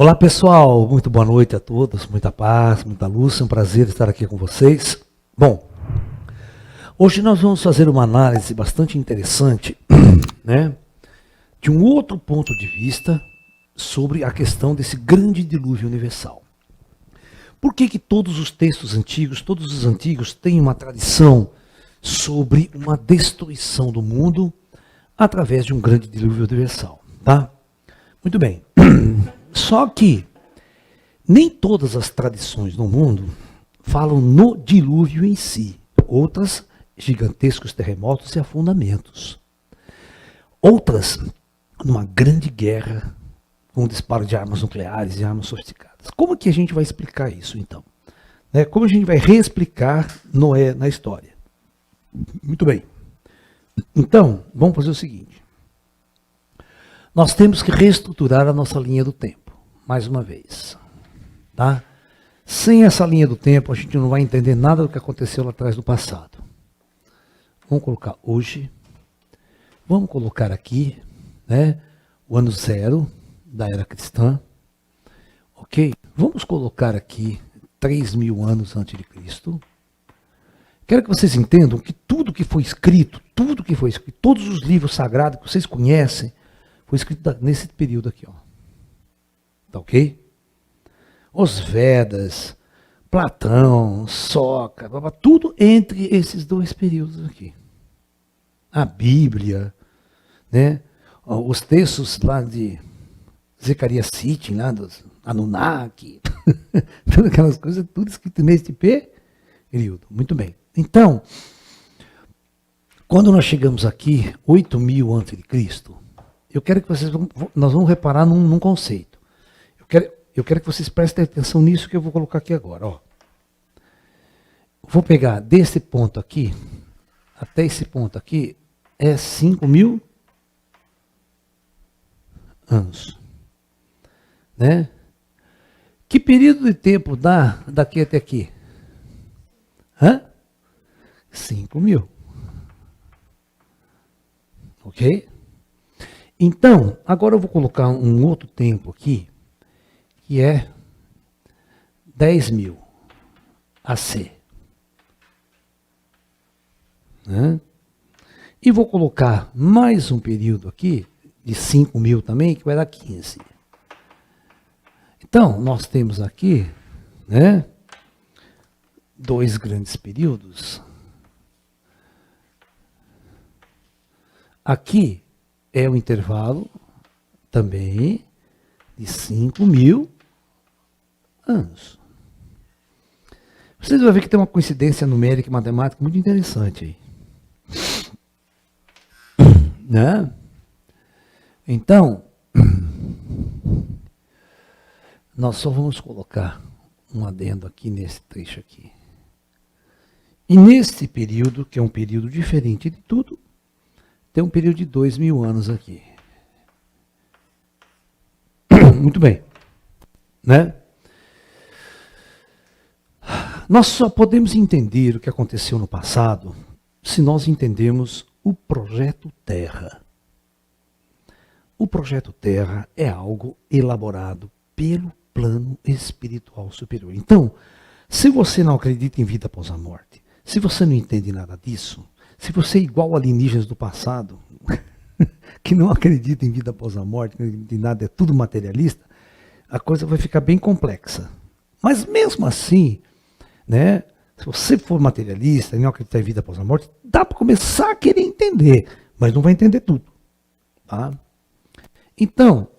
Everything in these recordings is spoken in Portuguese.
Olá pessoal, muito boa noite a todos, muita paz, muita luz, é um prazer estar aqui com vocês. Bom, hoje nós vamos fazer uma análise bastante interessante, né, de um outro ponto de vista sobre a questão desse grande dilúvio universal. Por que que todos os textos antigos, todos os antigos têm uma tradição sobre uma destruição do mundo através de um grande dilúvio universal, tá? Muito bem. Só que nem todas as tradições no mundo falam no dilúvio em si. Outras, gigantescos terremotos e afundamentos. Outras, numa grande guerra com o disparo de armas nucleares e armas sofisticadas. Como que a gente vai explicar isso, então? Como a gente vai reexplicar Noé na história? Muito bem. Então, vamos fazer o seguinte. Nós temos que reestruturar a nossa linha do tempo, mais uma vez. Tá? Sem essa linha do tempo, a gente não vai entender nada do que aconteceu lá atrás no passado. Vamos colocar hoje. Vamos colocar aqui, né, o ano zero da era cristã. Ok? Vamos colocar aqui 3.000 anos antes de Cristo. Quero que vocês entendam que tudo que foi escrito, todos os livros sagrados que vocês conhecem, foi escrito nesse período aqui, ó. Tá ok? Os Vedas, Platão, Sócrates, tudo entre esses dois períodos aqui. A Bíblia, né? Os textos lá de Zecaria Sitchin, lá dos Anunnaki, todas aquelas coisas, tudo escrito nesse período. Muito bem. Então, quando nós chegamos aqui, 8.000 a.C., eu quero que vocês, nós vamos reparar num conceito. Eu quero que vocês prestem atenção nisso que eu vou colocar aqui agora. Ó. Vou pegar desse ponto aqui, até esse ponto aqui, é 5.000 anos. Né? Que período de tempo dá daqui até aqui? 5.000. Ok? Então, agora eu vou colocar um outro tempo aqui, que é 10.000 AC. Né? E vou colocar mais um período aqui, de 5.000 também, que vai dar 15. Então, nós temos aqui, né, dois grandes períodos. Aqui é o intervalo também de 5.000 anos. Vocês vão ver que tem uma coincidência numérica e matemática muito interessante aí. Né? Então, nós só vamos colocar um adendo aqui nesse trecho aqui. E nesse período, que é um período diferente de tudo, tem um período de 2.000 anos aqui. Muito bem. Né? Nós só podemos entender o que aconteceu no passado se nós entendermos o projeto Terra. O projeto Terra é algo elaborado pelo plano espiritual superior. Então, se você não acredita em vida após a morte, se você não entende nada disso, se você é igual alienígenas do passado, que não acredita em vida após a morte, que não acredita em nada, é tudo materialista, a coisa vai ficar bem complexa. Mas mesmo assim, né, se você for materialista e não acreditar em vida após a morte, dá para começar a querer entender, mas não vai entender tudo. Tá? Então,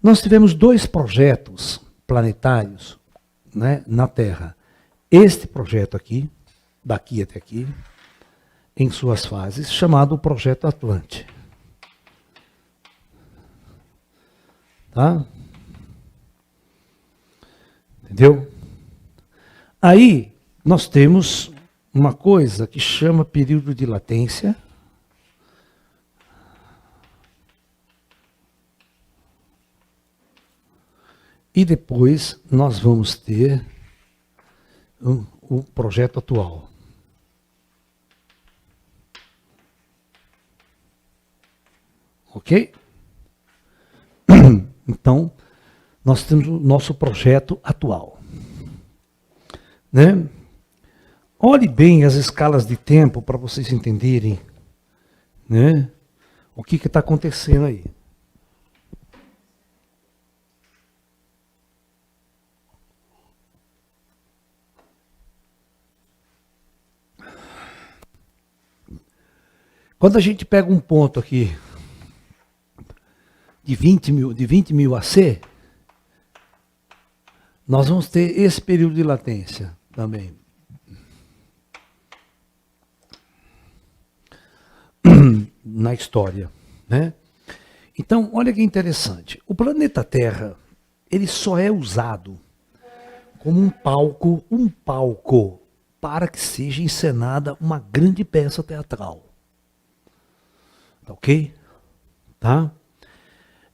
nós tivemos dois projetos planetários, né, na Terra. Este projeto aqui, daqui até aqui, em suas fases, chamado Projeto Atlante. Tá? Entendeu? Aí, nós temos uma coisa que chama período de latência. E depois nós vamos ter o projeto atual. Ok? Então, nós temos o nosso projeto atual. Né? Olhe bem as escalas de tempo para vocês entenderem, né, o que está acontecendo aí. Quando a gente pega um ponto aqui de 20 mil AC, nós vamos ter esse período de latência também. Na história, né? Então, olha que interessante. O planeta Terra, ele só é usado como um palco para que seja encenada uma grande peça teatral. Tá ok? Tá?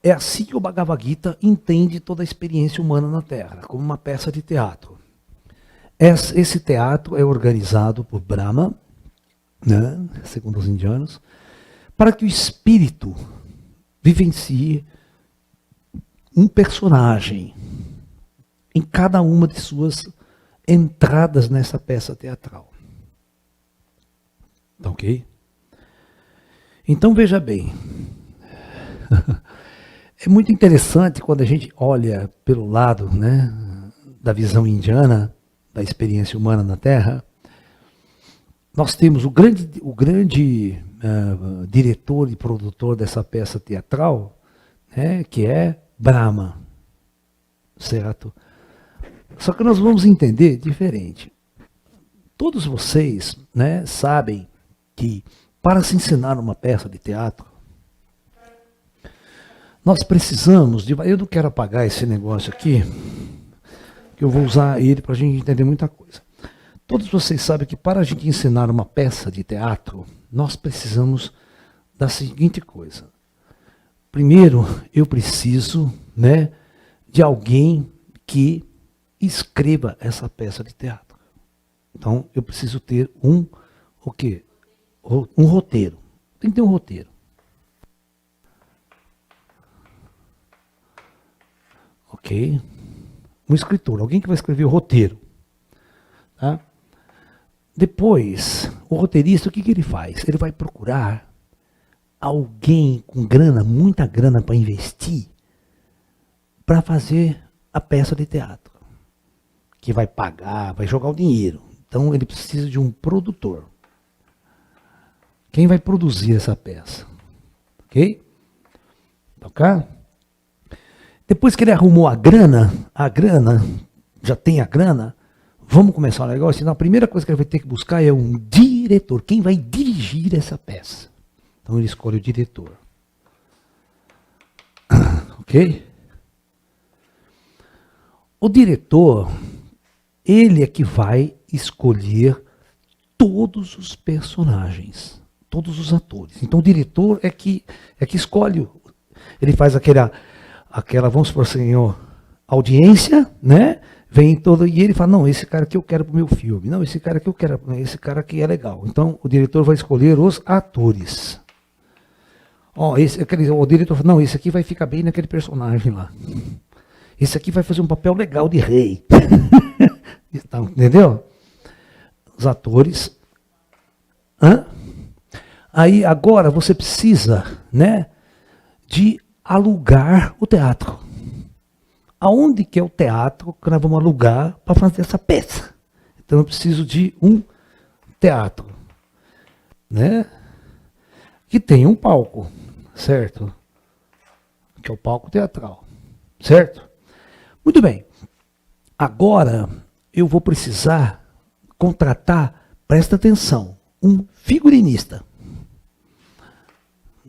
É assim que o Bhagavad Gita entende toda a experiência humana na Terra, como uma peça de teatro. Esse teatro é organizado por Brahma, né, segundo os indianos, para que o espírito vivencie um personagem em cada uma de suas entradas nessa peça teatral. Tá ok? Então veja bem, é muito interessante quando a gente olha pelo lado, né, da visão indiana, da experiência humana na Terra. Nós temos o grande diretor e produtor dessa peça teatral, né, que é Brahma, certo? Só que nós vamos entender diferente. Todos vocês, né, sabem que para se ensinar uma peça de teatro, nós precisamos de... Eu não quero apagar esse negócio aqui, que eu vou usar ele para a gente entender muita coisa. Todos vocês sabem que para a gente ensinar uma peça de teatro, nós precisamos da seguinte coisa. Primeiro, eu preciso, né, de alguém que escreva essa peça de teatro. Então, eu preciso ter o quê? Um roteiro. Tem que ter um roteiro. Ok? Um escritor, alguém que vai escrever o roteiro. Tá? Depois, o roteirista, o que ele faz? Ele vai procurar alguém com grana, muita grana para investir, para fazer a peça de teatro. Que vai pagar, vai jogar o dinheiro. Então ele precisa de um produtor. Quem vai produzir essa peça? Ok? Ok? Depois que ele arrumou a grana, já tem a grana, vamos começar o negócio. Então a primeira coisa que ele vai ter que buscar é um diretor. Quem vai dirigir essa peça? Então ele escolhe o diretor. Ok? O diretor, ele é que vai escolher todos os personagens, todos os atores. Então o diretor é que escolhe. Ele faz aquela, vamos supor assim, audiência, né? Vem todo e ele fala, não, esse cara aqui eu quero para o meu filme. Não, esse cara aqui eu quero, esse cara aqui é legal. Então o diretor vai escolher os atores. O diretor fala, não, esse aqui vai ficar bem naquele personagem lá. Esse aqui vai fazer um papel legal de rei. Então, entendeu? Os atores. Aí agora você precisa, né, de alugar o teatro. Aonde que é o teatro que nós vamos alugar para fazer essa peça? Então eu preciso de um teatro, né, que tem um palco, certo? Que é o palco teatral, certo? Muito bem. Agora eu vou precisar contratar, presta atenção, um figurinista,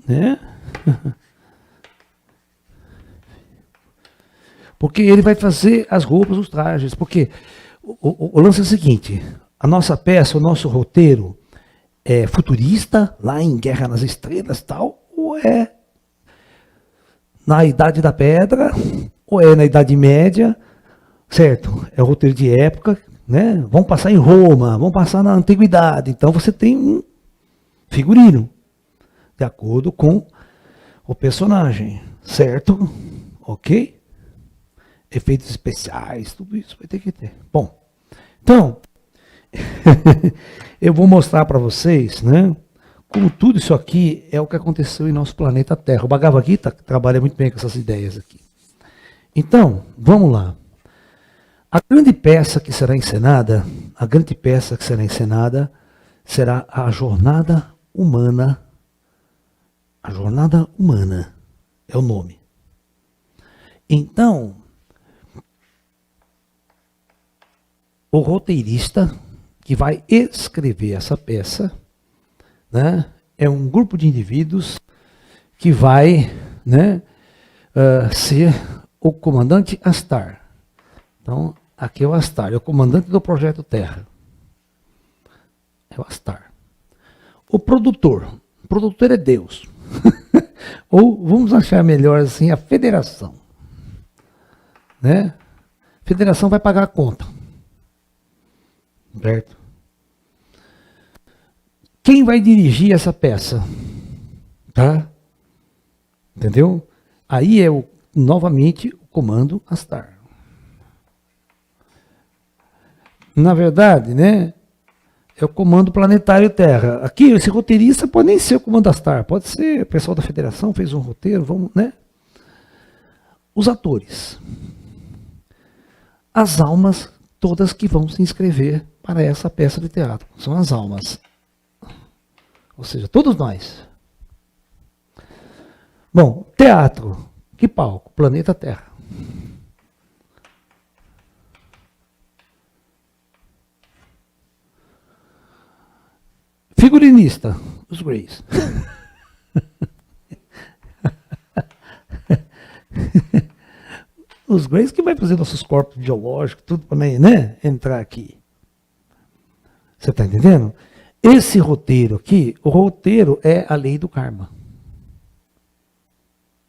né? Porque ele vai fazer as roupas, os trajes. Porque o lance é o seguinte, a nossa peça, o nosso roteiro é futurista, lá em Guerra nas Estrelas tal, ou é na Idade da Pedra, ou é na Idade Média, certo? É o roteiro de época, né? Vamos passar em Roma, vamos passar na Antiguidade. Então você tem um figurino, de acordo com o personagem, certo? Ok? efeitos especiais, tudo isso vai ter que ter. Bom, então, eu vou mostrar para vocês, né, como tudo isso aqui é o que aconteceu em nosso planeta Terra. O Bhagavad Gita trabalha muito bem com essas ideias aqui. Então, vamos lá. A grande peça que será encenada, será a jornada humana. A jornada humana é o nome. Então, o roteirista que vai escrever essa peça, né, é um grupo de indivíduos que vai, né, ser o comandante Astar. Então, aqui é o Astar, é o comandante do Projeto Terra. É o Astar. O produtor é Deus. Ou vamos achar melhor assim, a federação. Né? A federação vai pagar a conta. Certo? Quem vai dirigir essa peça? Tá? Entendeu? Aí é novamente o comando Astar. Na verdade, né? É o comando planetário Terra. Aqui, esse roteirista pode nem ser o comando Astar, pode ser o pessoal da federação, fez um roteiro, vamos, né? Os atores. As almas todas que vão se inscrever para essa peça de teatro. São as almas. Ou seja, todos nós. Bom, teatro. Que palco? Planeta Terra. Figurinista, os Greys. Os Greys que vai fazer nossos corpos biológicos, tudo para, né, entrar aqui. Você está entendendo? Esse roteiro aqui, o roteiro é a lei do karma.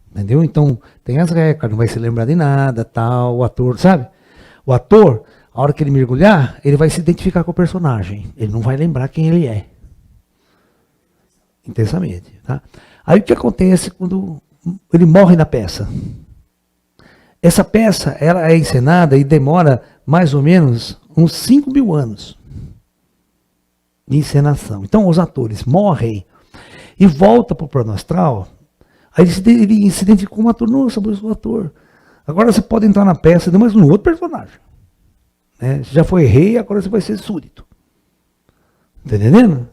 Entendeu? Então, tem as regras, não vai se lembrar de nada, tal, o ator, sabe? O ator, a hora que ele mergulhar, ele vai se identificar com o personagem. Ele não vai lembrar quem ele é. Intensamente. Tá? Aí o que acontece quando ele morre na peça? Essa peça ela é encenada e demora mais ou menos uns 5.000 anos de encenação. Então os atores morrem e voltam para o plano astral. Aí ele se identifica como ator. Nossa, mas o ator. Agora você pode entrar na peça, mas um outro personagem. Né? Você já foi rei, agora você vai ser súdito. Está entendendo?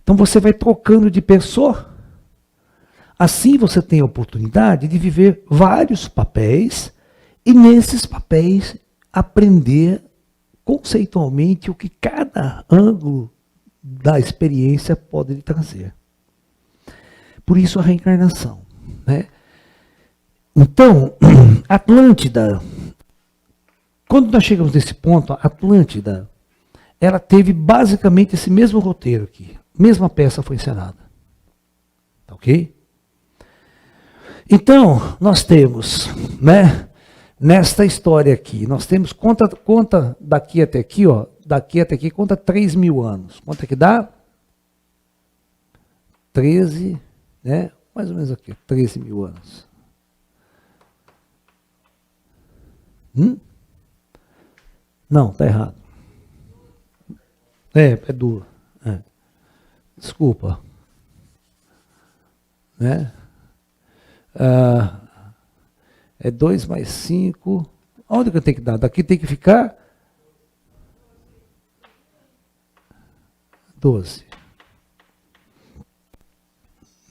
Então você vai trocando de pessoa. Assim você tem a oportunidade de viver vários papéis e nesses papéis aprender conceitualmente o que cada ângulo da experiência pode lhe trazer. Por isso a reencarnação. Né? Então, Atlântida, quando nós chegamos nesse ponto, a Atlântida, ela teve basicamente esse mesmo roteiro aqui. Mesma peça foi encenada. Tá ok? Então, nós temos, né, nesta história aqui, nós temos, conta daqui até aqui, ó, daqui até aqui, conta 3.000 anos. Quanto é que dá? 13, né, mais ou menos aqui, 13.000 anos. Não, tá errado. É duro. Desculpa. Né? É 2 mais 5. Onde que eu tenho que dar? Daqui tem que ficar 12.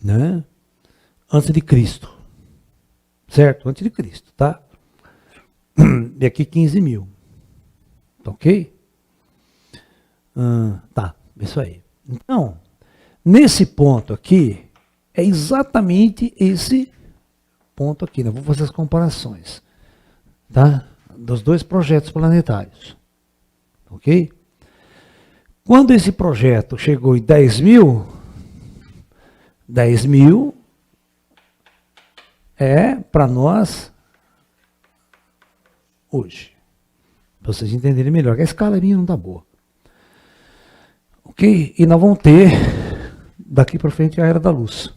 Né? Antes de Cristo. Certo? Antes de Cristo, tá? E aqui 15.000. Tá ok? Tá, isso aí. Então, nesse ponto aqui, é exatamente esse ponto aqui. Né? Vou fazer as comparações. Tá? Dos dois projetos planetários. Ok? Quando esse projeto chegou em 10.000, 10.000 é para nós hoje. Para vocês entenderem melhor, que a escala minha não está boa. Ok? E nós vamos ter, daqui para frente, a Era da Luz.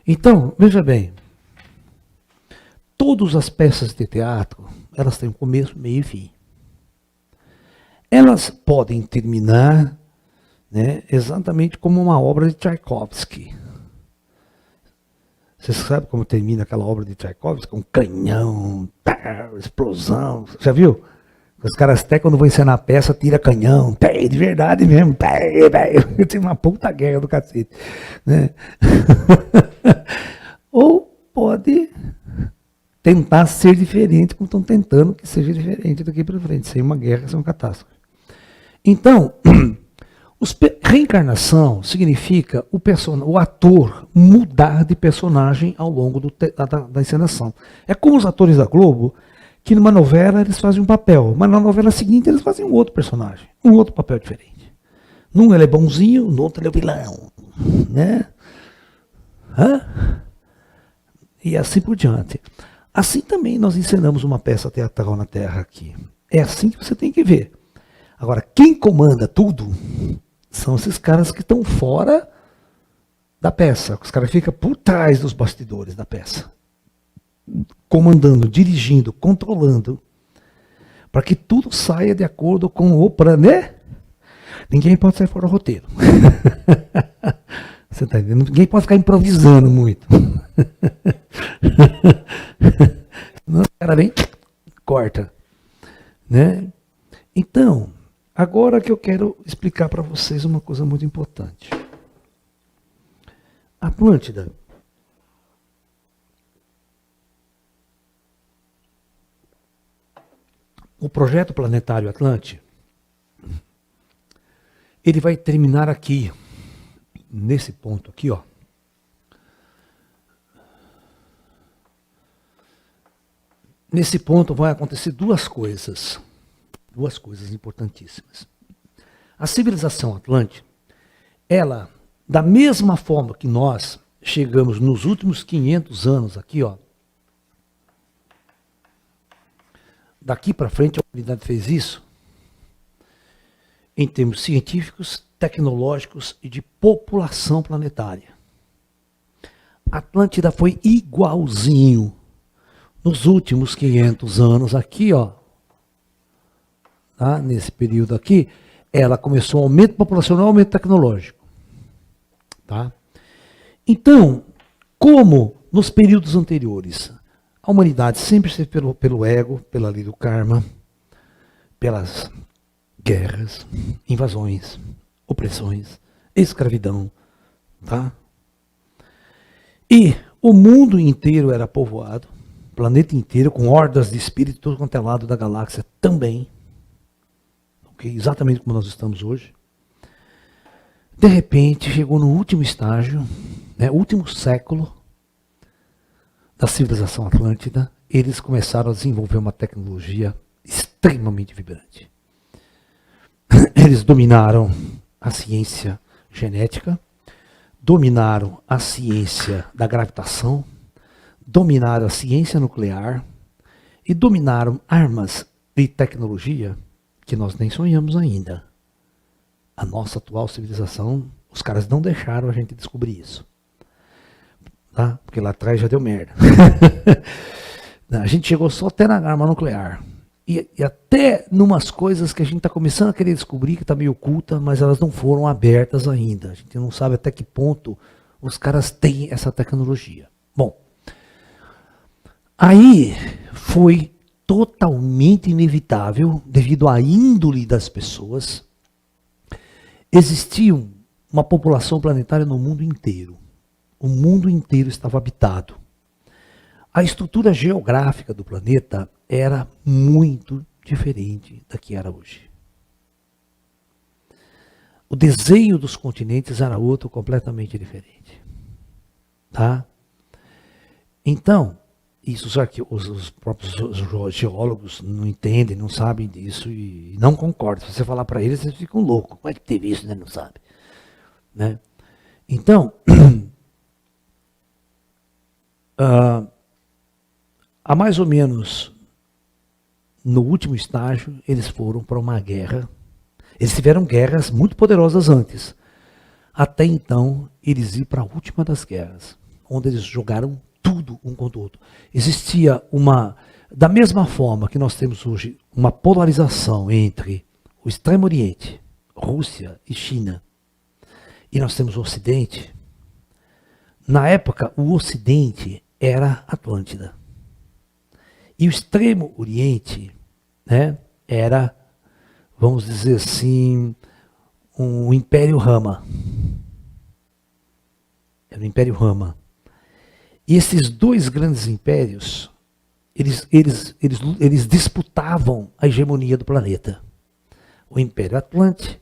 Então, veja bem, todas as peças de teatro, elas têm um começo, meio e fim. Elas podem terminar, né, exatamente como uma obra de Tchaikovsky. Você sabe como termina aquela obra de Tchaikovsky? Um canhão, explosão. Já viu? Os caras até quando vão encenar a peça, tira canhão. De verdade mesmo. Tem uma puta guerra do cacete. Né? Ou pode tentar ser diferente, como estão tentando que seja diferente daqui para frente. Sem uma guerra, sem uma catástrofe. Então, reencarnação significa o ator mudar de personagem ao longo da encenação. É como os atores da Globo, que numa novela eles fazem um papel, mas na novela seguinte eles fazem um outro personagem, um outro papel diferente. Num ele é bonzinho, no outro ele é o vilão. Né? E assim por diante. Assim também nós encenamos uma peça teatral na Terra aqui. É assim que você tem que ver. Agora, quem comanda tudo são esses caras que estão fora da peça. Os caras ficam por trás dos bastidores da peça. Comandando, dirigindo, controlando. Para que tudo saia de acordo com o plano, né? Ninguém pode sair fora do roteiro. Você está entendendo? Ninguém pode ficar improvisando muito. Senão o cara vem, corta. Né? Então, agora que eu quero explicar para vocês uma coisa muito importante. A Atlântida. O projeto planetário Atlante, ele vai terminar aqui, nesse ponto aqui, ó. Nesse ponto vai acontecer duas coisas importantíssimas. A civilização Atlante, ela, da mesma forma que nós chegamos nos últimos 500 anos aqui, ó, daqui para frente a humanidade fez isso, em termos científicos, tecnológicos e de população planetária. A Atlântida foi igualzinho nos últimos 500 anos aqui, ó, tá? Nesse período aqui, ela começou um aumento populacional e um aumento tecnológico. Tá? Então, como nos períodos anteriores, a humanidade sempre esteve pelo ego, pela lei do karma, pelas guerras, invasões, opressões, escravidão. Tá? E o mundo inteiro era povoado, o planeta inteiro, com hordas de espíritos, todo quanto é lado da galáxia também. Okay? Exatamente como nós estamos hoje. De repente, chegou no último estágio, né, último século da civilização atlântida, eles começaram a desenvolver uma tecnologia extremamente vibrante. Eles dominaram a ciência genética, dominaram a ciência da gravitação, dominaram a ciência nuclear e dominaram armas e tecnologia que nós nem sonhamos ainda. A nossa atual civilização, os caras não deixaram a gente descobrir isso. Tá? Porque lá atrás já deu merda. A gente chegou só até na arma nuclear. E até numas coisas que a gente está começando a querer descobrir, que está meio oculta, mas elas não foram abertas ainda. A gente não sabe até que ponto os caras têm essa tecnologia. Bom, aí foi totalmente inevitável, devido à índole das pessoas, existia uma população planetária no mundo inteiro. O mundo inteiro estava habitado. A estrutura geográfica do planeta era muito diferente da que era hoje. O desenho dos continentes era outro completamente diferente. Tá? Então, isso os próprios geólogos não entendem, não sabem disso e não concordam. Se você falar para eles, eles ficam loucos. Como é que teve isso, né? Não sabe. Né? Então, há mais ou menos no último estágio, eles foram para uma guerra. Eles tiveram guerras muito poderosas antes. Até então, eles iam para a última das guerras, onde eles jogaram tudo um contra o outro. Existia uma Da mesma forma que nós temos hoje uma polarização entre o Extremo Oriente, Rússia e China, e nós temos o Ocidente, na época o Ocidente era Atlântida. E o Extremo Oriente, né, era, vamos dizer assim, um Império Rama. Era o Império Rama. E esses dois grandes impérios, eles disputavam a hegemonia do planeta. O Império Atlante,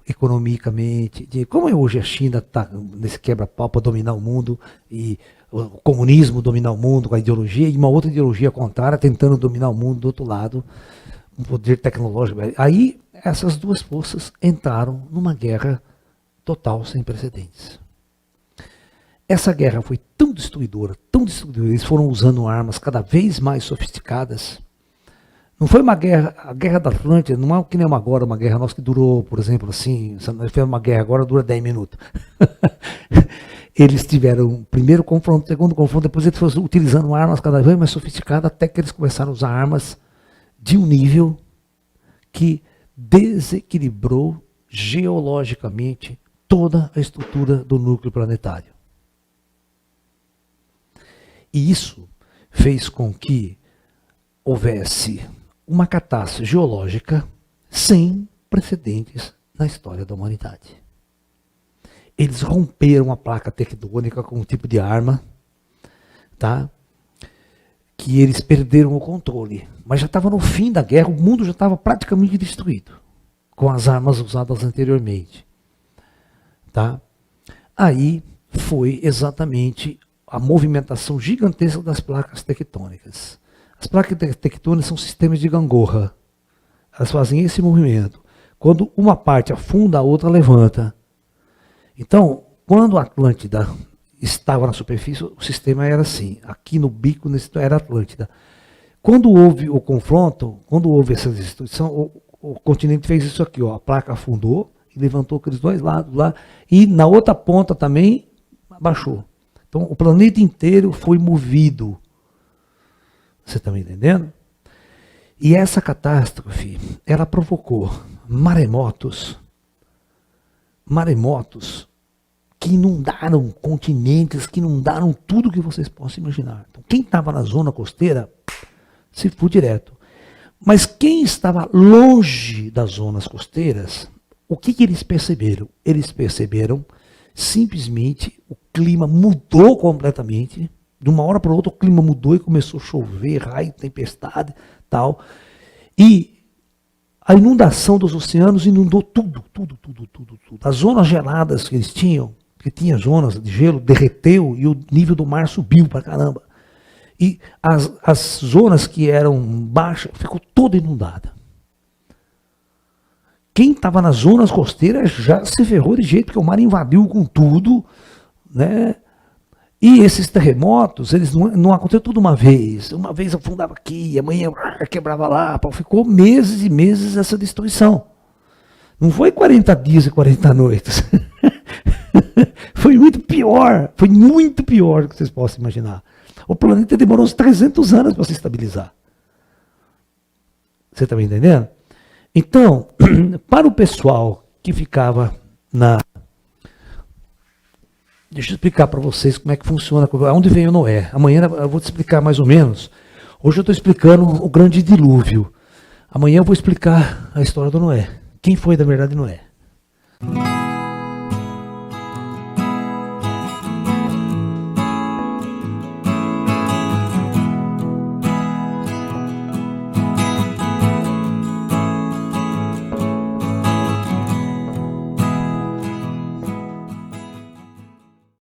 economicamente, como hoje a China está nesse quebra-pau para dominar o mundo, e o comunismo dominar o mundo com a ideologia, e uma outra ideologia contrária tentando dominar o mundo do outro lado, um poder tecnológico. Aí essas duas forças entraram numa guerra total sem precedentes. Essa guerra foi tão destruidora, eles foram usando armas cada vez mais sofisticadas. Não foi uma guerra, a guerra da Atlântida, não é que nem agora, uma guerra nossa que durou, por exemplo, assim, uma guerra agora dura 10 minutos. Eles tiveram o primeiro confronto, o segundo confronto, depois eles foram utilizando armas cada vez mais sofisticadas, até que eles começaram a usar armas de um nível que desequilibrou geologicamente toda a estrutura do núcleo planetário. E isso fez com que houvesse uma catástrofe geológica sem precedentes na história da humanidade. Eles romperam a placa tectônica com um tipo de arma, tá? Que eles perderam o controle. Mas já estava no fim da guerra, o mundo já estava praticamente destruído, com as armas usadas anteriormente. Tá? Aí foi exatamente a movimentação gigantesca das placas tectônicas. As placas tectônicas são sistemas de gangorra. Elas fazem esse movimento. Quando uma parte afunda, a outra levanta. Então, quando a Atlântida estava na superfície, o sistema era assim. Aqui no bico era a Atlântida. Quando houve o confronto, quando houve essa destruição, o continente fez isso aqui, ó, a placa afundou e levantou aqueles dois lados lá, e na outra ponta também abaixou. Então o planeta inteiro foi movido. Você está me entendendo? E essa catástrofe, ela provocou maremotos que inundaram continentes, que inundaram tudo que vocês possam imaginar. Então, quem estava na zona costeira, se foi direto. Mas quem estava longe das zonas costeiras, o que eles perceberam? Eles perceberam simplesmente o clima mudou completamente. De uma hora para outra o clima mudou e começou a chover, raio, tempestade, tal. E a inundação dos oceanos inundou tudo. As zonas geladas que eles tinham, que tinha zonas de gelo, derreteu e o nível do mar subiu para caramba. E as zonas que eram baixas ficou toda inundada. Quem estava nas zonas costeiras já se ferrou de jeito, porque o mar invadiu com tudo, né? E esses terremotos, eles não aconteceram tudo uma vez. Uma vez afundava aqui, amanhã quebrava lá. Ficou meses e meses essa destruição. Não foi 40 dias e 40 noites. Foi muito pior do que vocês possam imaginar. O planeta demorou uns 300 anos para se estabilizar. Você está me entendendo? Então, para o pessoal que ficava na... Deixa eu explicar para vocês como é que funciona, onde veio Noé. Amanhã eu vou te explicar mais ou menos. Hoje eu estou explicando o grande dilúvio. Amanhã eu vou explicar a história do Noé. Quem foi, na verdade, Noé?